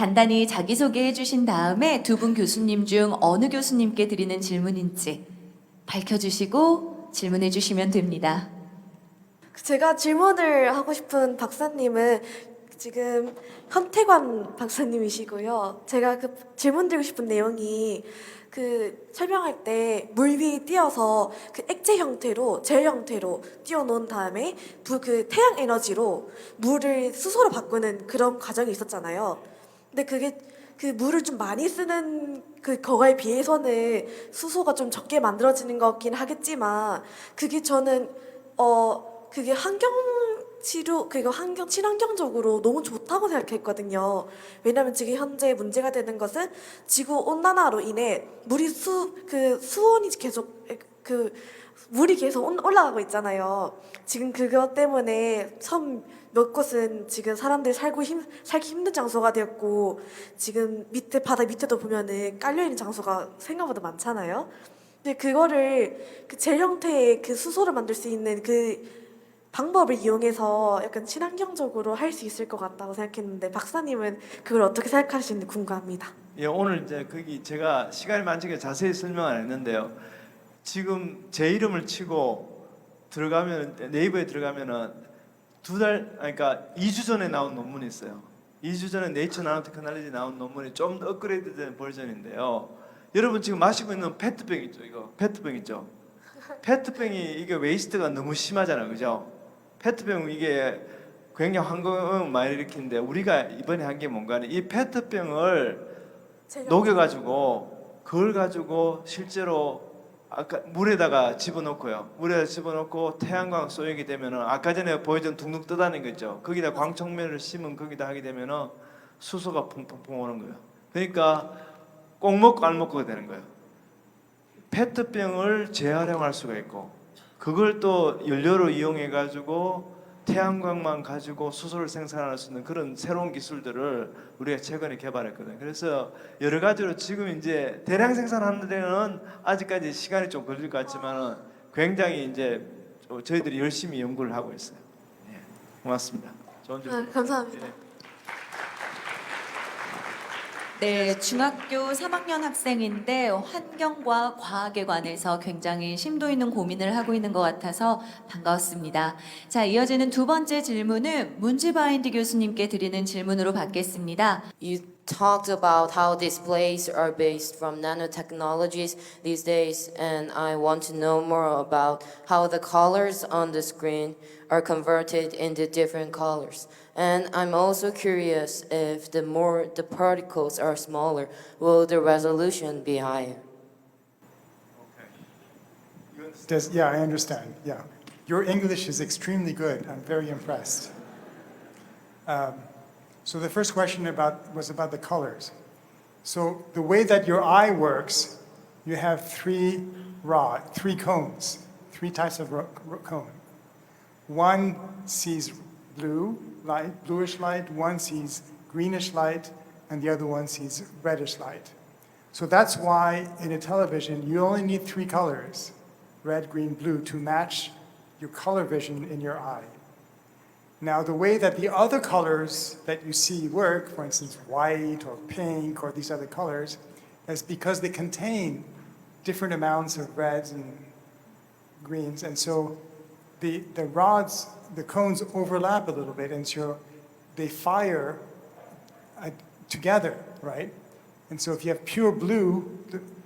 간단히 자기소개해 주신 다음에 두 분 교수님 중 어느 교수님께 드리는 질문인지 밝혀주시고 질문해 주시면 됩니다. 제가 질문을 하고 싶은 박사님은 지금 현태관 박사님이시고요. 제가 그 질문 드리고 싶은 내용이 그 설명할 때 물 위에 띄어서 그 액체 형태로 젤 형태로 띄워 놓은 다음에 그 태양 에너지로 물을 수소로 바꾸는 그런 과정이 있었잖아요. 근데 그게 그 물을 좀 많이 쓰는 거에 비해서는 수소가 좀 적게 만들어지는 거긴 하겠지만 그게 저는 그게 환경 친환경적으로 너무 좋다고 생각했거든요. 왜냐면 지금 현재 문제가 되는 것은 지구 온난화로 인해 수온이 계속 물이 계속 올라가고 있잖아요. 지금 그것 때문에 섬 몇 곳은 지금 사람들이 살기 힘든 장소가 되었고, 지금 바다 밑에도 보면은 깔려 있는 장소가 생각보다 많잖아요. 근데 그거를 그 젤 형태의 그 수소를 만들 수 있는 그 방법을 이용해서 약간 친환경적으로 할 수 있을 것 같다고 생각했는데 박사님은 그걸 어떻게 생각하시는지 궁금합니다. 예, 오늘 이제 거기 제가 시간이 많지가 자세히 설명 안 했는데요. 지금 제 이름을 치고 들어가면 네이버에 들어가면은 그러니까 2주 전에 나온 논문이 있어요. 2주 전에 네이처 나노테크놀로지 나온 논문이 좀 더 업그레이드된 버전인데요. 여러분 지금 마시고 있는 페트병 있죠? 이거 페트병 있죠? 페트병이 이게 웨이스트가 너무 심하잖아요, 그죠? 페트병 이게 굉장히 환경오염 많이 일으키는데 우리가 이번에 한 게 뭔가는 이 페트병을 녹여가지고 그걸 가지고 실제로 아까 물에다가 집어넣고요. 물에다 집어넣고 태양광 쏘이게 되면은 아까 전에 보여준 둥둥 떠다니는 거 있죠. 거기다 광촉면을 심으면 거기다 하게 되면은 수소가 퐁퐁퐁 오는 거예요. 그러니까 꼭 먹고 안 먹고 되는 거예요. 페트병을 재활용할 수가 있고 그걸 또 연료로 이용해 가지고 태양광만 가지고 수소를 생산할 수 있는 그런 새로운 기술들을 우리가 최근에 개발했거든요. 그래서 여러 가지로 지금 이제 대량 생산하는 데는 아직까지 시간이 좀 걸릴 것 같지만은 굉장히 이제 저희들이 열심히 연구를 하고 있어요. 예, 고맙습니다. 좋은 질문. 감사합니다. 예. 네, 중학교 3학년 학생인데 환경과 과학에 관해서 굉장히 심도 있는 고민을 하고 있는 것 같아서 반가웠습니다. 자, 이어지는 두 번째 질문은 문지바인드 교수님께 드리는 질문으로 받겠습니다. You talked about how displays are based from nanotechnologies these days, and I want to know more about how the colors on the screen are converted into different colors. And I'm also curious if the more the particles are smaller, will the resolution be higher? Yeah, I understand. Yeah. Your English is extremely good. I'm very impressed. So the first question was about the colors. So the way that your eye works, you have three cones, three types of cone. One sees bluish light, one sees greenish light, and the other one sees reddish light. So that's why in a television, you only need three colors, red, green, blue, to match your color vision in your eye. Now, the way that the other colors that you see work, for instance, white or pink or these other colors, is because they contain different amounts of reds and greens. And so the cones overlap a little bit, and so they fire together, right? And so if you have pure blue,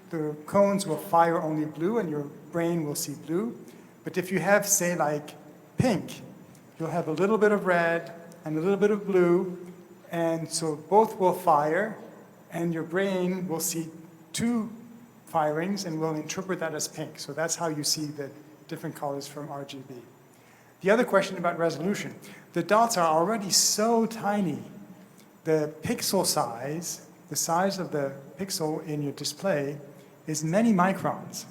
the cones will fire only blue, and your brain will see blue. But if you have, say, like pink, you'll have a little bit of red and a little bit of blue, and so both will fire, and your brain will see two firings and will interpret that as pink. So that's how you see the different colors from RGB. The other question about resolution. The dots are already so tiny. The pixel size, the size of the pixel in your display, is many microns.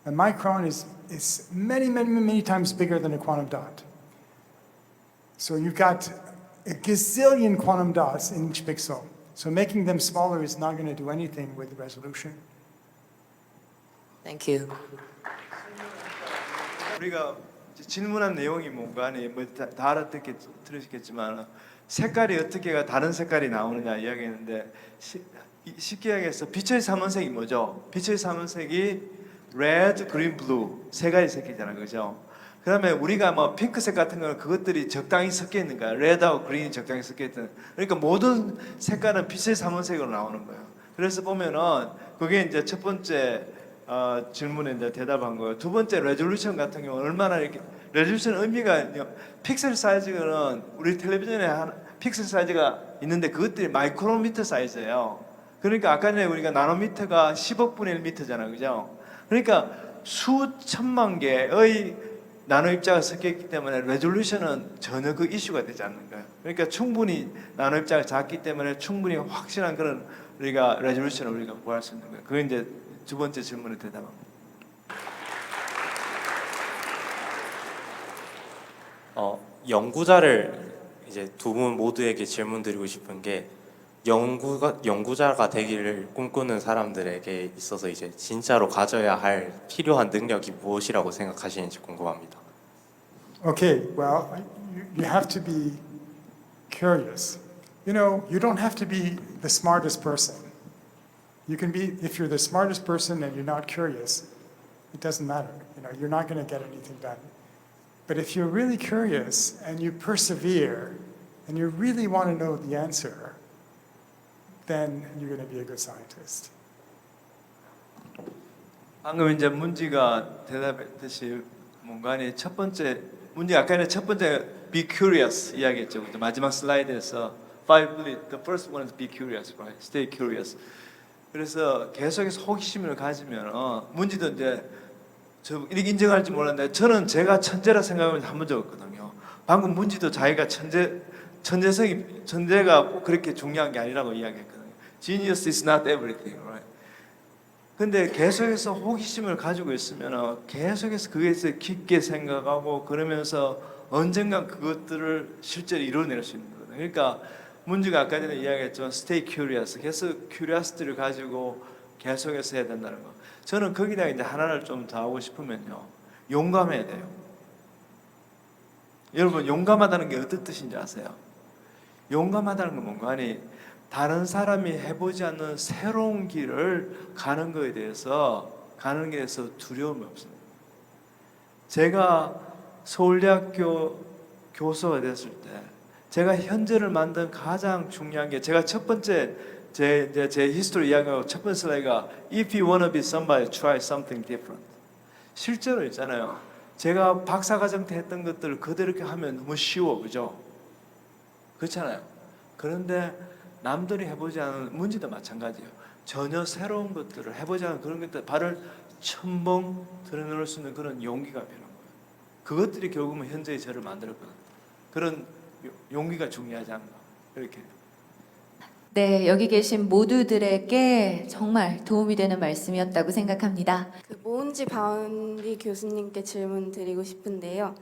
A micron is many, many, many times bigger than a quantum dot. So you've got a gazillion quantum dots in each pixel. So making them smaller is not going to do anything with resolution. Thank you. 우리가 질문한 내용이 뭔가니 뭐다 들으셨겠지만 색깔이 어떻게가 다른 색깔이 나오느냐 이야기했는데 쉽게 얘기해서 빛의 삼원색이 뭐죠? 빛의 삼원색이 red, green, blue 세 가지 색이잖아요, 그죠? 그다음에 우리가 뭐 핑크색 같은 거는 그것들이 적당히 섞여 있는 거야. 레드하고 그린이 적당히 섞여 있던. 그러니까 모든 색깔은 빛의 삼원색으로 나오는 거예요. 그래서 보면은 그게 이제 첫 번째 질문에 이제 대답한 거예요. 두 번째 레졸루션 같은 경우는 얼마나 이렇게 레졸루션 의미가 픽셀 사이즈는 우리 텔레비전에 픽셀 사이즈가 있는데 그것들이 마이크로미터 사이즈예요. 그러니까 아까 전에 우리가 나노미터가 10억 분의 1미터잖아요, 그죠? 그러니까 수천만 개의 나노 입자가 섞여 있기 때문에 레졸루션은 전혀 그 이슈가 되지 않는 거예요. 그러니까 충분히 나노 입자가 작기 때문에 충분히 확실한 그런 우리가 레졸루션을 우리가 구할 수 있는 거예요. 그게 이제 두 번째 질문에 대답합니다. 연구자를 이제 두 분 모두에게 질문드리고 싶은 게 연구자가 되기를 꿈꾸는 사람들에게 있어서 이제 진짜로 가져야 할 필요한 능력이 무엇이라고 생각하시는지 궁금합니다. Okay, well, you have to be curious. You know, you don't have to be the smartest person. You can be, if you're the smartest person and you're not curious, it doesn't matter. You know, you're not going to get anything done. But if you're really curious and you persevere and you really want to know the answer, then you're going to be a good scientist. 방금 이제 문지가 대답했듯이 뭔가니 첫 번째 문제 아까 첫 번째 be curious 이야기했죠. 그죠? 마지막 슬라이드에서 the first one is be curious, right? Stay curious. 그래서 계속해서 호기심을 가지면 문지도 이제 저 이렇게 인정할지 몰랐는데 저는 제가 천재라 생각하면 한 번도 없거든요. 방금 문지도 자기가 천재가 꼭 그렇게 중요한 게 아니라고 이야기했거든요. Genius is not everything, right? 근데 계속해서 호기심을 가지고 있으면 계속해서 그에 대해서 깊게 생각하고 그러면서 언젠간 그것들을 실제로 이뤄낼 수 있는 거거든요. 그러니까 문주가 아까 전에 이야기했지만 stay curious, 계속 curiosity를 가지고 계속해서 해야 된다는 거. 저는 거기다가 이제 하나를 좀 더 하고 싶으면요, 용감해야 돼요. 여러분 용감하다는 게 어떤 뜻인지 아세요? 용감하다는 건 뭔가 아니 다른 사람이 해보지 않는 새로운 길을 가는 것에 대해서 두려움이 없습니다. 제가 서울대학교 교수가 됐을 때 제가 현재를 만든 가장 중요한 게 제가 첫 번째 제 히스토리 이야기하고 첫 번째 슬라이드가 If you wanna be somebody, try something different. 실제로 있잖아요. 제가 박사과정 때 했던 것들을 그대로 이렇게 하면 너무 쉬워, 그죠? 그렇잖아요. 그런데 남들이 해보지 않은 문제도 마찬가지예요. 전혀 새로운 것들을 해보지 않은 그런 것들 발을 첨벙 드러낼 수 있는 그런 용기가 필요한 거예요. 그것들이 결국은 현재의 저를 만들었거든요. 그런 용기가 중요하지 않나 이렇게. 네, 여기 계신 모두들에게 정말 도움이 되는 말씀이었다고 생각합니다. 그 모은지 바운리 교수님께 질문 드리고 싶은데요.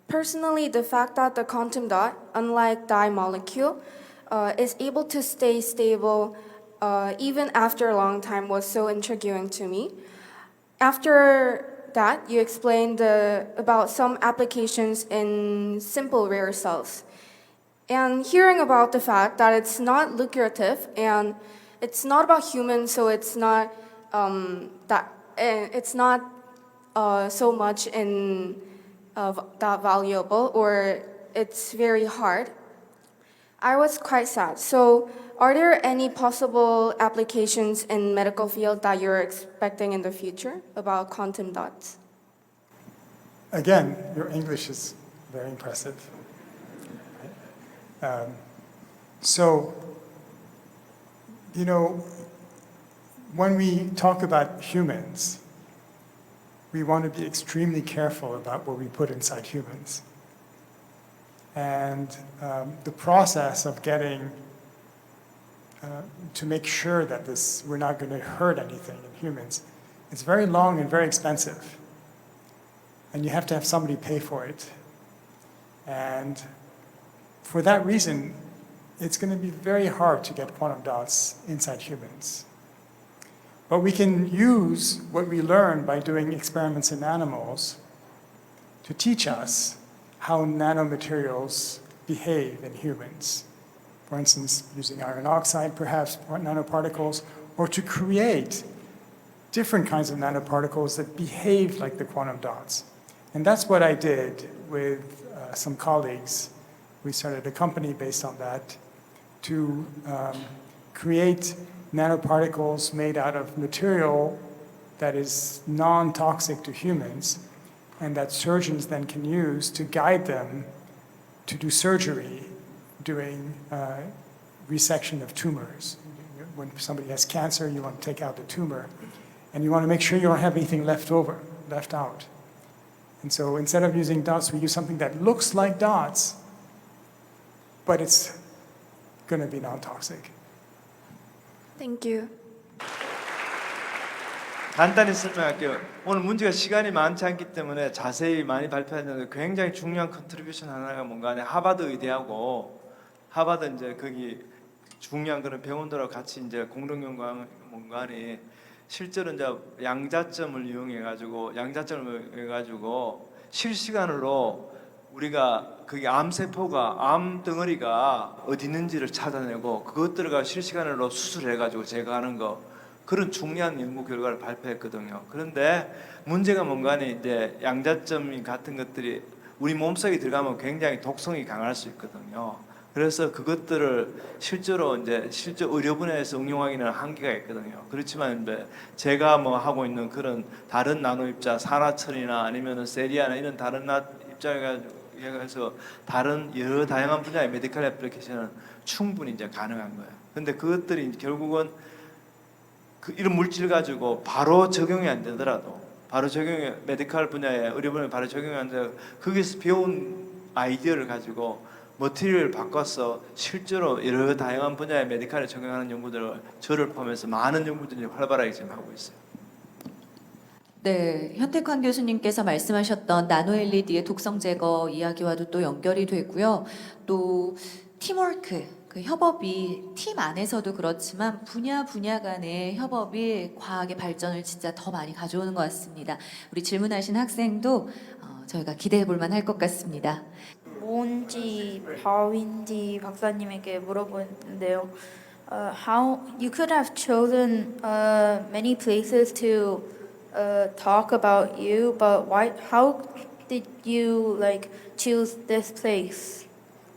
Personally, the fact that the quantum dot, unlike dye molecule, is able to stay stable even after a long time was so intriguing to me. After that, you explained about some applications in simple rare cells. And hearing about the fact that it's not lucrative and it's not about humans, so it's not so much in that valuable, or it's very hard. I was quite sad. So, are there any possible applications in medical field that you're expecting in the future about quantum dots? Again, your English is very impressive. So, you know, when we talk about humans, we want to be extremely careful about what we put inside humans. And the process of getting to make sure that we're not going to hurt anything in humans, it's very long and very expensive. And you have to have somebody pay for it. And for that reason, it's going to be very hard to get quantum dots inside humans. But we can use what we learn by doing experiments in animals to teach us how nanomaterials behave in humans. For instance, using iron oxide, perhaps nanoparticles, or to create different kinds of nanoparticles that behave like the quantum dots. And that's what I did with some colleagues. We started a company based on that to create nanoparticles made out of material that is non-toxic to humans and that surgeons then can use to guide them to do surgery doing resection of tumors. When somebody has cancer, you want to take out the tumor, and you want to make sure you don't have anything left out. And so instead of using dots, we use something that looks like dots, but it's going to be non-toxic. Thank you. 간단히 설명할게요. 오늘 문제가 시간이 많지 않기 때문에 자세히 많이 발표하는데 굉장히 중요한 컨트리뷰션 하나가 뭔가 하면 하버드 의대하고 하버드 이제 거기 중요한 그런 병원들하고 같이 이제 공동연구원이 실제로 이제 양자점을 이용해 가지고 실시간으로 우리가 거기 암 덩어리가 어디 있는지를 찾아내고 그것들을 실시간으로 수술해 가지고 제거하는 거 그런 중요한 연구 결과를 발표했거든요. 그런데 문제가 뭔가 하면 이제 양자점 같은 것들이 우리 몸속에 들어가면 굉장히 독성이 강할 수 있거든요. 그래서 그것들을 실제로 의료 분야에서 응용하기는 한계가 있거든요. 그렇지만 이제 제가 뭐 하고 있는 그런 다른 나노 입자, 산화철이나 아니면은 세리아나 이런 다른 입자가 해서 다른 여러 다양한 분야의 메디컬 애플리케이션은 충분히 이제 가능한 거예요. 근데 그것들이 결국은 이런 물질 가지고 바로 적용이 안 되더라도 메디컬 분야에 의료 분야에 바로 적용이 안 되고 거기서 배운 아이디어를 가지고 머티리얼을 바꿔서 실제로 여러 다양한 분야의 메디컬에 적용하는 연구들을 저를 포함해서 많은 연구들이 활발하게 지금 하고 있어요. 네, 현택환 교수님께서 말씀하셨던 나노 LED의 독성 제거 이야기와도 또 연결이 되고요. 또 팀워크, 그 협업이 팀 안에서도 그렇지만 분야 간의 협업이 과학의 발전을 진짜 더 많이 가져오는 것 같습니다. 우리 질문하신 학생도 저희가 기대해 볼 만할 것 같습니다. 뭔지 바위인지 박사님에게 물어보는데요. How you could have chosen many places to talk about you, but why? How did you like choose this place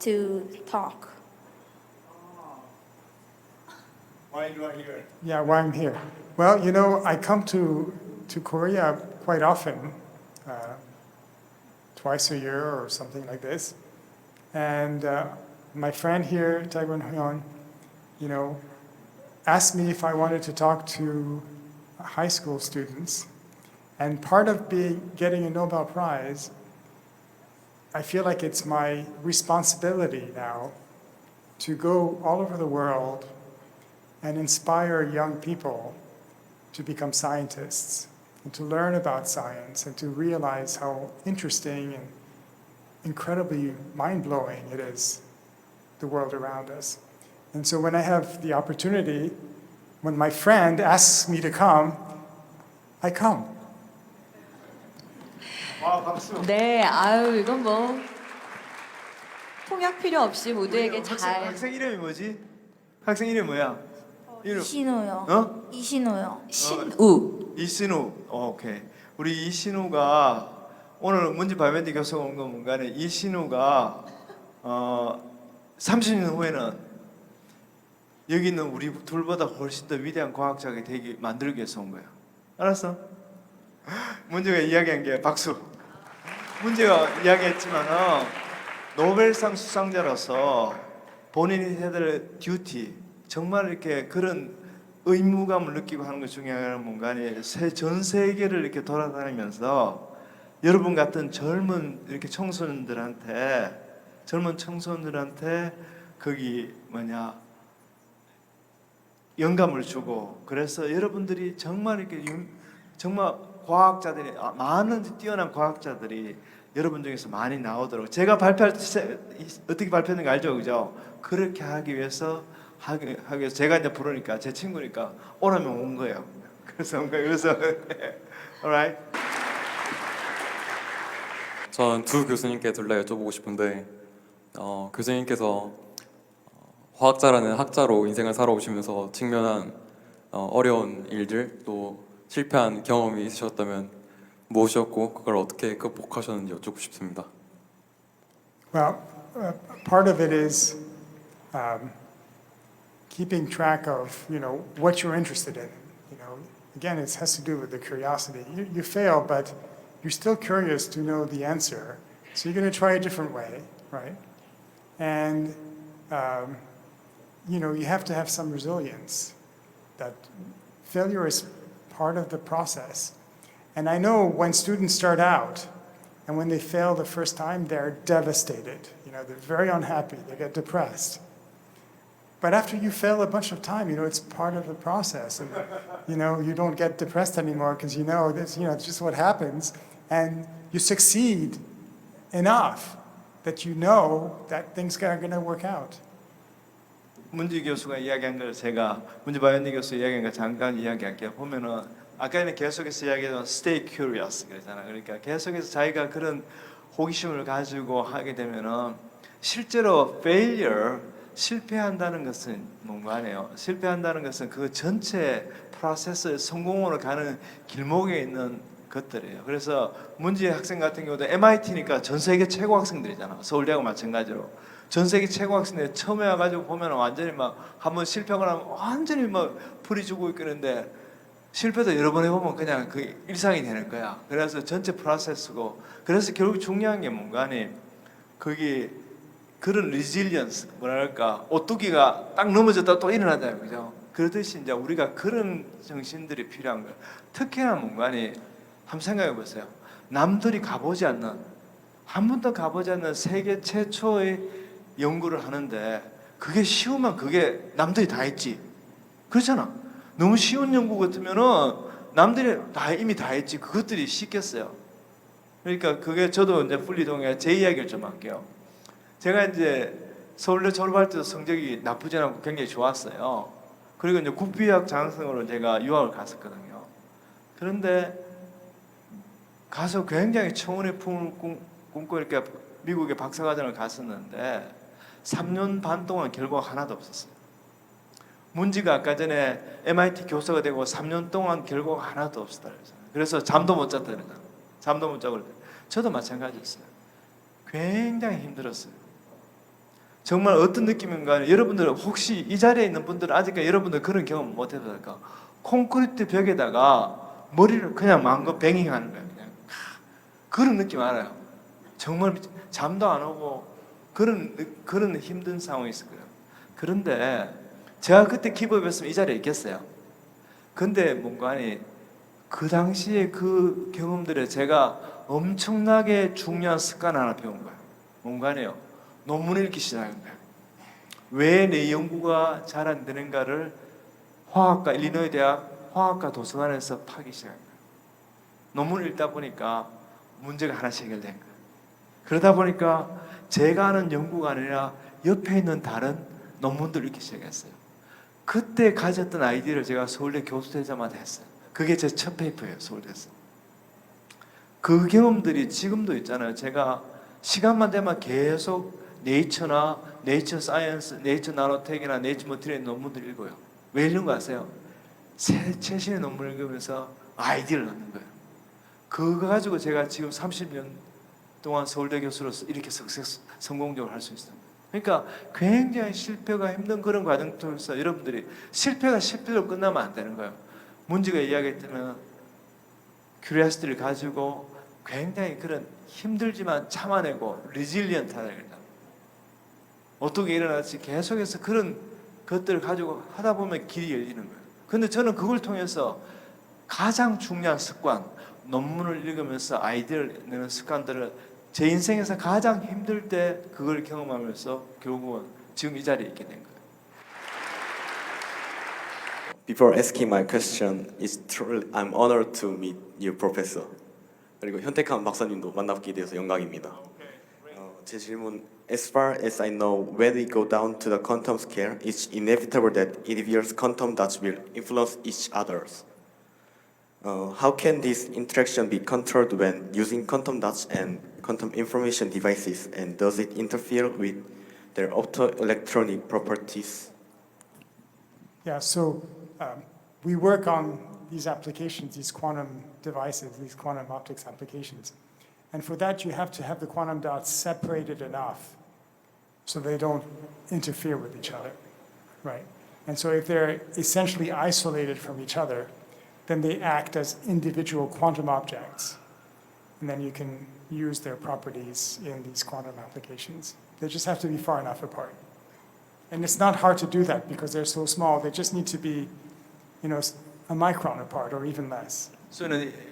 to talk? Why do I hear? Yeah, why I'm here. Well, you know, I come to Korea quite often, twice a year or something like this. And my friend here, Taekwon Hyun, you know, asked me if I wanted to talk to high school students. And part of getting a Nobel Prize, I feel like it's my responsibility now to go all over the world and inspire young people to become scientists and to learn about science and to realize how interesting and incredibly mind-blowing it is, the world around us. And so when I have the opportunity, when my friend asks me to come, I come. 와 박수. 네, 아유 이건 뭐 통역 필요 없이 모두에게 잘. 학생 이름이 뭐지? 학생 이름이 뭐야? 이름 이신우요. 어? 이신우요. 신우. 이신우. 오케이. 우리 이신우가 오늘 문제 발매디 교수가 온 건 뭔가는 이신우가 30년 후에는 여기 있는 우리 둘보다 훨씬 더 위대한 과학자가 만들기 위해서 온 거야. 알았어? 문제가 이야기한 게 박수. 문제가 이야기했지만은 노벨상 수상자로서 본인이 해야 될 듀티 정말 이렇게 그런 의무감을 느끼고 하는 것 중에 하나는 뭔가니 전 세계를 이렇게 돌아다니면서 여러분 같은 젊은 청소년들한테 거기 영감을 주고 그래서 여러분들이 정말 이렇게 정말 과학자들이 많은 뛰어난 과학자들이 여러분 중에서 많이 나오도록 제가 발표할 때 어떻게 발표했는지 알죠, 그죠? 그렇게 하기 위해서 제가 이제 부르니까 제 친구니까 오라면 온 거예요. 그래서 alright. 저는 두 교수님께 둘 다 여쭤보고 싶은데 교수님께서 화학자라는 학자로 인생을 살아오시면서 직면한 어려운 일들 또 실패한 경험이 있으셨다면 무엇이었고 그걸 어떻게 극복하셨는지 여쭙고 싶습니다. Well, part of it is keeping track of, what you're interested in. Again, it has to do with the curiosity. You fail, but you're still curious to know the answer. So you're going to try a different way, right? And, you have to have some resilience. That failure is part of the process. And I know when students start out and when they fail the first time, they're devastated. They're very unhappy. They get depressed. But after you fail a bunch of time, it's part of the process. And, you don't get depressed anymore because it's just what happens. And you succeed enough that you know that things are going to work out. 문지 교수가 이야기한 걸 제가 문지 바이언니 교수 이야기한 걸 잠깐 이야기할게요. 보면은 아까는 계속해서 이야기했던 stay curious 그러잖아. 그러니까 계속해서 자기가 그런 호기심을 가지고 하게 되면은 실제로 failure 실패한다는 것은 뭔가네요. 실패한다는 것은 그 전체 프로세스 성공으로 가는 길목에 있는 것들이에요. 그래서 문지 학생 같은 경우도 MIT니까 전 세계 최고 학생들이잖아. 서울대하고 마찬가지로 전 세계 최고 학생들 처음에 와가지고 보면 완전히 막 한번 실패하거나 하면 완전히 막 풀이 주고 있는데 실패도 여러 번 해보면 그냥 그 일상이 되는 거야. 그래서 전체 프로세스고 그래서 결국 중요한 게 뭔가니 거기 그런 리질리언스 뭐랄까 오뚜기가 딱 넘어졌다 또 일어나잖아요, 그죠? 그렇듯이 이제 우리가 그런 정신들이 필요한 거예요. 특히나 뭔가니 한번 생각해 보세요. 남들이 가보지 않는 한 번도 가보지 않는 세계 최초의 연구를 하는데 그게 쉬우면 그게 남들이 다 했지. 그렇잖아. 너무 쉬운 연구 같으면은 남들이 다 이미 다 했지. 그것들이 쉽겠어요. 그러니까 그게 저도 이제 분리동에 제 이야기를 좀 할게요. 제가 이제 서울대 졸업할 때도 성적이 나쁘지 않고 굉장히 좋았어요. 그리고 이제 국비학 장학생으로 제가 유학을 갔었거든요. 그런데 가서 굉장히 청운의 품을 꿈꿔 이렇게 미국에 박사과정을 갔었는데 3년 반 동안 결과가 하나도 없었어요. 문지가 아까 전에 MIT 교수가 되고 3년 동안 결과가 하나도 없었다 그랬잖아요. 그래서 잠도 못 잤다 그랬잖아요. 잠도 못 자고 그랬어요. 저도 마찬가지였어요. 굉장히 힘들었어요. 정말 어떤 느낌인가 여러분들 혹시 이 자리에 있는 분들은 아직까지 여러분들 그런 경험 못 해봤을까? 콘크리트 벽에다가 머리를 그냥 마음껏 뱅잉하는 거예요. 그냥 그런 느낌 알아요. 정말 잠도 안 오고 그런 힘든 상황이 있을 거예요. 그런데 제가 그때 기법이었으면 이 자리에 있겠어요. 근데 뭔가 아니 그 당시에 그 경험들에 제가 엄청나게 중요한 습관 하나 배운 거예요. 뭔가 아니에요. 논문을 읽기 시작한 거예요. 왜 내 연구가 잘 안 되는가를 화학과 일리노이 대학 화학과 도서관에서 파기 시작한 거예요. 논문을 읽다 보니까 문제가 하나씩 해결된 거예요. 그러다 보니까 제가 하는 연구가 아니라 옆에 있는 다른 논문들을 읽기 시작했어요. 그때 가졌던 아이디어를 제가 서울대 교수 되자마자 했어요. 그게 제 첫 페이퍼예요, 서울대에서. 그 경험들이 지금도 있잖아요. 제가 시간만 되면 계속 네이처나 네이처 사이언스, 네이처 나노텍이나 네이처 머티리얼 논문들 읽어요. 왜 읽는 거 아세요? 최신의 논문을 읽으면서 아이디어를 얻는 거예요. 그거 가지고 제가 지금 30년 동안 서울대 교수로서 이렇게 성공적으로 할 수 있어요. 그러니까 굉장히 실패가 힘든 그런 과정 통해서 여러분들이 실패가 실패로 끝나면 안 되는 거예요. 문지가 이야기했다면 큐리어시티를 가지고 굉장히 그런 힘들지만 참아내고 리질리언트하다 그랬다. 어떻게 일어날지 계속해서 그런 것들을 가지고 하다 보면 길이 열리는 거예요. 근데 저는 그걸 통해서 가장 중요한 습관, 논문을 읽으면서 아이디어를 내는 습관들을 제 인생에서 가장 힘들 때 그걸 경험하면서 결국은 지금 이 자리에 있게 된 거예요. Before asking my question, I'm honored to meet you, Professor. 그리고 현택한 박사님도 만나게 되어서 영광입니다. 제 질문, as far as I know, when we go down to the quantum scale, it's inevitable that individuals quantum dots will influence each others. How can this interaction be controlled when using quantum dots and quantum information devices, and does it interfere with their optoelectronic properties? Yeah, so we work on these applications, these quantum devices, these quantum optics applications. And for that, you have to have the quantum dots separated enough so they don't interfere with each other, right? And so if they're essentially isolated from each other, then they act as individual quantum objects. And then you can use their properties in these quantum applications. They just have to be far enough apart. And it's not hard to do that because they're so small. They just need to be, a micron apart or even less. So,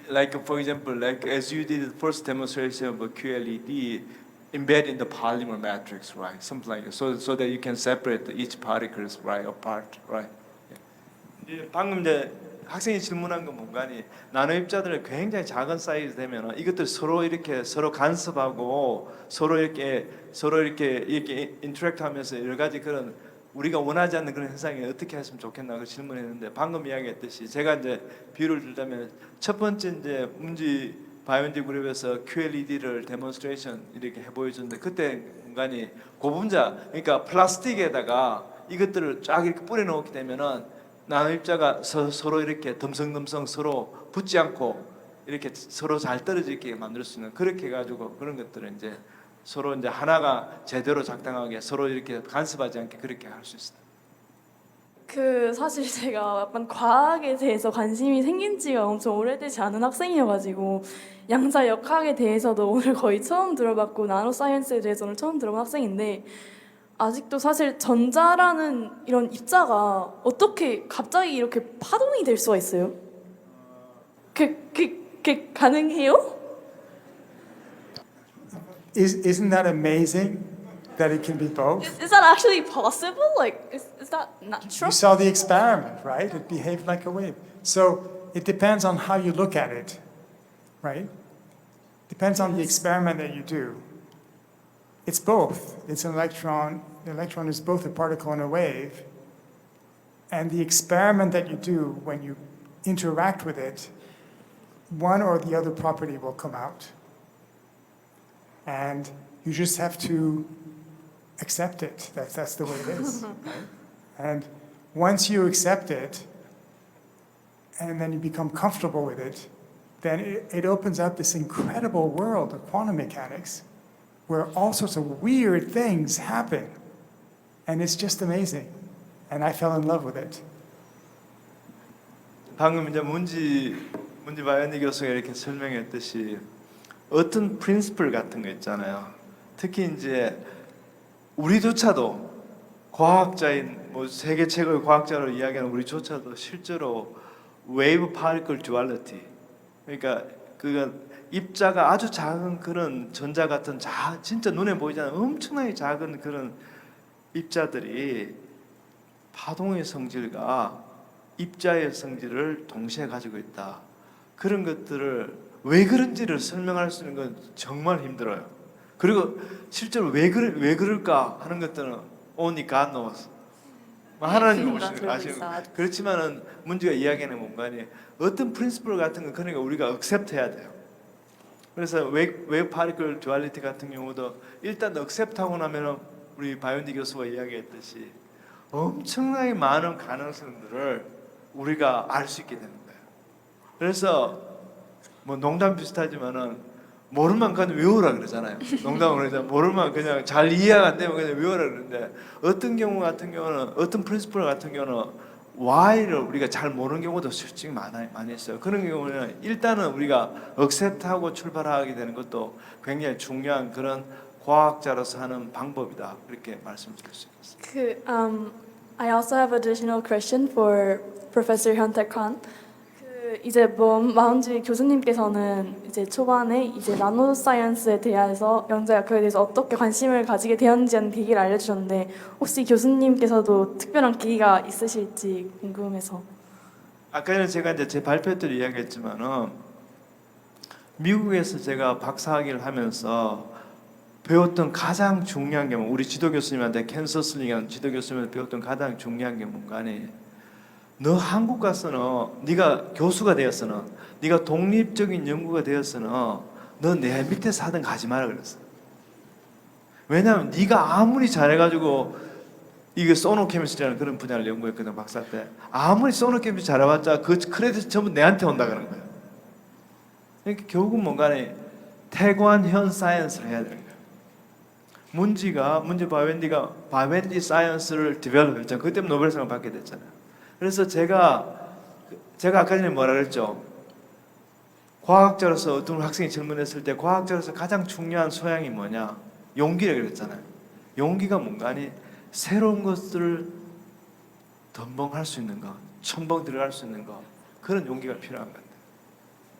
like for example, like as you did the first demonstration of a QLED, embed in the polymer matrix, right? Something like that. So that you can separate each particles right apart, right? 예, 방금 이제 학생이 질문한 건 뭔가니 나노 입자들은 굉장히 작은 사이즈 되면 이것들 서로 간섭하고 서로 이렇게 인터랙트하면서 여러 가지 그런 우리가 원하지 않는 그런 현상이 어떻게 했으면 좋겠나 그 질문했는데 방금 이야기했듯이 제가 이제 비유를 들자면 첫 번째 이제 문지 바이온디 그룹에서 QLED를 데몬스트레이션 이렇게 해보여줬는데 그때 공간이 고분자 그러니까 플라스틱에다가 이것들을 쫙 이렇게 뿌려놓게 되면은 나노 입자가 서로 이렇게 덤성덤성 서로 붙지 않고 이렇게 서로 잘 떨어지게 만들 수 있는 그렇게 해가지고 그런 것들은 이제 서로 이제 하나가 제대로 작동하게 서로 이렇게 간섭하지 않게 그렇게 할 수 있어요. 사실 제가 약간 과학에 대해서 관심이 생긴 지가 엄청 오래되지 않은 학생이어가지고 양자 역학에 대해서도 오늘 거의 처음 들어봤고 나노 사이언스에 대해서는 처음 들어본 학생인데 아직도 사실 전자라는 이런 입자가 어떻게 갑자기 이렇게 파동이 될 수가 있어요? 그게 가능해요? Isn't that amazing that it can be both? Is that actually possible? Like, is that natural? You saw the experiment, right? It behaved like a wave. So it depends on how you look at it, right? Depends on the experiment that you do. It's both. It's an electron. The electron is both a particle and a wave. And the experiment that you do when you interact with it, one or the other property will come out. And you just have to accept it. That's the way it is. Right? And once you accept it, and then you become comfortable with it, then it opens up this incredible world of quantum mechanics where all sorts of weird things happen. And it's just amazing. And I fell in love with it. 방금 이제 문지 바이오니 교수가 이렇게 설명했듯이 어떤 프린시플 같은 거 있잖아요. 특히 이제 우리조차도 과학자인 뭐 세계 최고의 과학자로 이야기하는 우리조차도 실제로 웨이브 파티클 듀얼리티 그러니까 그 입자가 아주 작은 그런 전자 같은 진짜 눈에 보이지 않는 엄청나게 작은 그런 입자들이 파동의 성질과 입자의 성질을 동시에 가지고 있다. 그런 것들을 왜 그런지를 설명할 수 있는 건 정말 힘들어요. 그리고 실제로 왜 그럴까 하는 것들은 only God knows. 하나님 아시는 거. 그렇지만은 문제가 이야기하는 뭔가니 어떤 프린시플 같은 거 그러니까 우리가 억셉트해야 돼요. 그래서 웨이브 파티클 듀얼리티 같은 경우도 일단 억셉트하고 나면은 우리 바이온디 교수가 이야기했듯이 엄청나게 많은 가능성들을 우리가 알 수 있게 되는 거예요. 그래서 뭐 농담 비슷하지만은 모르면 그냥 외우라 그러잖아요. 농담으로 그러잖아요. 모르면 그냥 잘 이해가 안 되면 그냥 외우라 그러는데 어떤 경우 같은 경우는 어떤 프린시플 같은 경우는 why를 우리가 잘 모르는 경우도 솔직히 많이 있어요. 그런 경우는 일단은 우리가 억셉트하고 출발하게 되는 것도 굉장히 중요한 그런 과학자로서 하는 방법이다. 그렇게 말씀드릴 수 있습니다. I also have additional question for Professor Hyun-taek Kwan. 이제 마운지 교수님께서는 이제 초반에 이제 나노 사이언스에 대해서 양자역학에 대해서 어떻게 관심을 가지게 되었는지 하는 계기를 알려주셨는데 혹시 교수님께서도 특별한 계기가 있으실지 궁금해서. 아까 전에 제가 이제 제 발표 때 이야기했지만은 미국에서 제가 박사학위를 하면서 배웠던 가장 중요한 게 우리 지도 교수님한테 캔서슬링한 지도 교수님한테 배웠던 가장 중요한 게 뭔가니 너 한국 가서는 네가 교수가 되었으나 네가 독립적인 연구가 되었으나 너 내 밑에서 하던 거 하지 마라 그랬어. 왜냐하면 네가 아무리 잘해가지고 이게 소노케미스트라는 그런 분야를 연구했거든 박사 때. 아무리 소노케미스트 잘해봤자 그 크레딧 전부 내한테 온다 그런 거야. 그러니까 결국은 뭔가에 태관현 사이언스를 해야 되는 거야. 문제 바웬디 사이언스를 디벨롭했잖아. 그 때문에 노벨상을 받게 됐잖아요. 그래서 제가 아까 전에 뭐라 그랬죠? 과학자로서 어떤 학생이 질문했을 때 과학자로서 가장 중요한 소양이 뭐냐? 용기라 그랬잖아요. 용기가 뭔가 아니 새로운 것들을 덤벙할 수 있는 거, 첨벙 들어갈 수 있는 거 그런 용기가 필요한 것 같아요.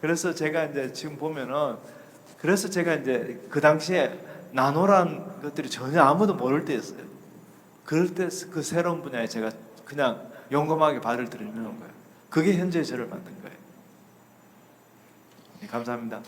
그래서 제가 이제 지금 보면은 그래서 제가 이제 그 당시에 나노란 것들이 전혀 아무도 모를 때였어요. 그럴 때 그 새로운 분야에 제가 그냥 용감하게 발을 들이는 거예요. 그게 현재 저를 만든 거예요. 네, 감사합니다.